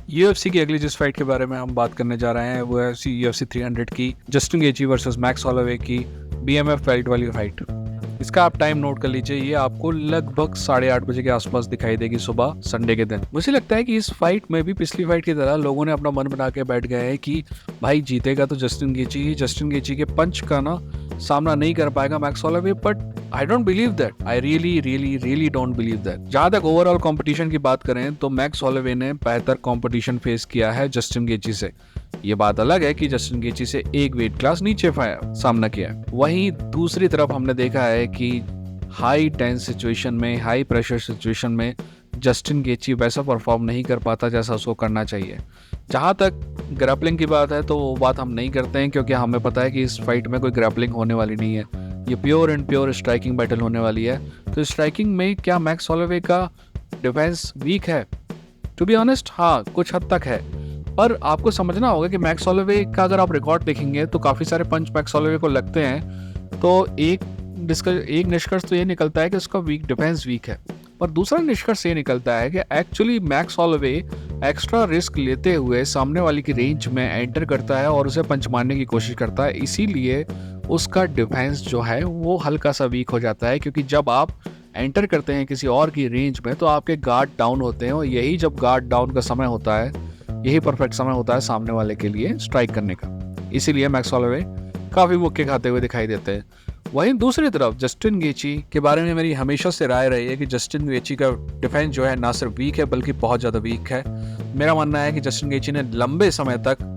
UFC की अगली जिस फाइट के बारे में हम बात करने जा रहे हैं वो है UFC 300 की जस्टिन गेची वर्सेस मैक्स हॉलोवे की BMF बेल्ट वाली फाइट। इसका आप टाइम नोट कर लीजिए, ये आपको लगभग 8:30 बजे के आसपास दिखाई देगी सुबह संडे के दिन। मुझे लगता है कि इस फाइट में भी पिछली फाइट की तरह लोगों ने अपना मन बना के बैठ गए हैं कि भाई जीतेगा तो जस्टिन गेची ही। जस्टिन गेची के पंच का ना सामना नहीं कर पाएगा max Holloway, but I don't believe that. I really don't believe that. जहां तक ओवरऑल कंपटीशन की बात करें तो मैक्स हॉलोवे ने बेहतर कंपटीशन फेस किया है जस्टिन गेची से। ये बात अलग है कि जस्टिन गेची से एक वेट क्लास नीचे सामना किया है। वहीं दूसरी तरफ हमने देखा है कि हाई टेंस सिचुएशन में, हाई प्रेशर सिचुएशन में जस्टिन गेची वैसा परफॉर्म नहीं कर पाता जैसा उसको करना चाहिए। जहाँ तक ग्रैपलिंग की बात है तो वो बात हम नहीं करते हैं, क्योंकि हमें पता है कि इस फाइट में कोई ग्रैपलिंग होने वाली नहीं है। ये pure and pure striking battle होने वाली है। तो स्ट्राइकिंग में क्या मैक्स हॉलोवे का डिफेंस वीक है? टू बी ऑनेस्ट हाँ, कुछ हद तक है। पर आपको समझना होगा कि मैक्स हॉलोवे का अगर आप रिकॉर्ड देखेंगे तो काफ़ी सारे पंच मैक्स हॉलोवे को लगते हैं। तो एक निष्कर्ष तो ये निकलता है कि उसका डिफेंस वीक है। पर दूसरा निष्कर्ष ये निकलता है कि actually max Holloway extra risk लेते हुए सामने वाले की रेंज में एंटर करता है और उसे पंच मारने की कोशिश करता है। इसीलिए उसका डिफेंस जो है वो हल्का सा वीक हो जाता है, क्योंकि जब आप एंटर करते हैं किसी और की रेंज में तो आपके गार्ड डाउन होते हैं, और यही जब गार्ड डाउन का समय होता है, यही परफेक्ट समय होता है सामने वाले के लिए स्ट्राइक करने का। इसीलिए मैक्स हॉलोवे काफ़ी मुक्के खाते हुए दिखाई देते हैं। वहीं दूसरी तरफ जस्टिन गेची के बारे में मेरी हमेशा से राय रही है कि जस्टिन गेची का डिफेंस जो है ना सिर्फ वीक है बल्कि बहुत ज़्यादा वीक है। मेरा मानना है कि जस्टिन गेची ने लंबे समय तक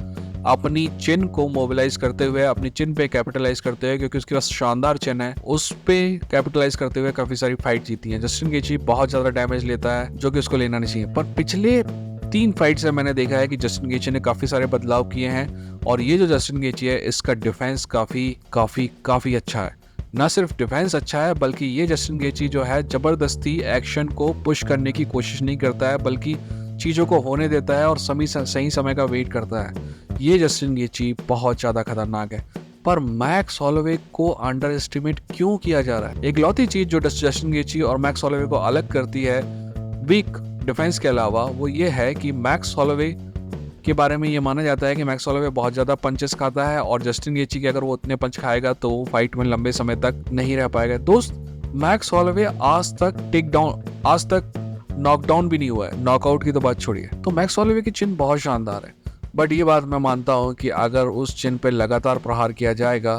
अपनी चिन को मोबिलाइज करते हुए, अपनी चिन पे कैपिटलाइज करते हुए, क्योंकि उसके पास शानदार चिन है, उस पे कैपिटलाइज करते हुए काफ़ी सारी फाइट जीती हैं। जस्टिन गेची बहुत ज़्यादा डैमेज लेता है जो कि उसको लेना नहीं चाहिए। पर पिछले 3 फाइट से मैंने देखा है कि जस्टिन गेची ने काफ़ी सारे बदलाव किए हैं, और ये जो जस्टिन गेची है इसका डिफेंस काफ़ी अच्छा है। ना सिर्फ डिफेंस अच्छा है बल्कि ये जस्टिन गेची जो है ज़बरदस्ती एक्शन को पुश करने की कोशिश नहीं करता है, बल्कि चीज़ों को होने देता है और सही समय का वेट करता है। ये जस्टिन गेची बहुत ज़्यादा खतरनाक है। पर मैक्स हॉलोवे को अंडर एस्टिमेट क्यों किया जा रहा है? एक लौती चीज़ जो जस्टिन गेची और मैक्स हॉलोवे को अलग करती है वीक डिफेंस के अलावा, वो ये है कि मैक्स हॉलोवे के बारे में ये माना जाता है कि मैक्स हॉलोवे बहुत ज़्यादा पंचेस खाता है, और जस्टिन गेची के अगर वो उतने पंच खाएगा तो वो फाइट में लंबे समय तक नहीं रह पाएगा। दोस्त, मैक्स हॉलोवे आज तक नॉकडाउन भी नहीं हुआ है, नॉकआउट की तो बात छोड़िए। तो मैक्स हॉलोवे की चिन बहुत शानदार है, बट ये बात मैं मानता हूँ कि अगर उस चिन पे लगातार प्रहार किया जाएगा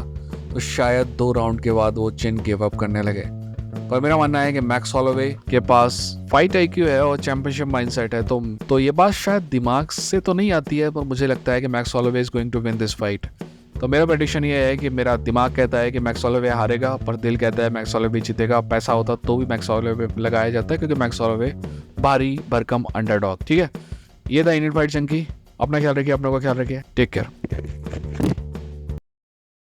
तो शायद 2 राउंड के बाद वो चिन गिव अप करने लगे। पर मेरा मानना है कि मैक्स हॉलोवे के पास फाइट आईक्यू है और चैंपियनशिप माइंडसेट है, तो ये बात शायद दिमाग से तो नहीं आती है, पर मुझे लगता है कि Max Holloway is going to win this fight. तो मेरा प्रेडिक्शन ये है कि मेरा दिमाग कहता है कि मैक्स हॉलोवे हारेगा, पर दिल कहता है मैक्स हॉलोवे जीतेगा। पैसा होता तो भी मैक्स हॉलोवे लगाया जाता है, क्योंकि मैक्स हॉलोवे भारी भरकम अंडरडॉग। ठीक है, ये था इंडियन फाइट जंकी। अपना ख्याल रखिए, अपनों का ख्याल रखिए। Take care.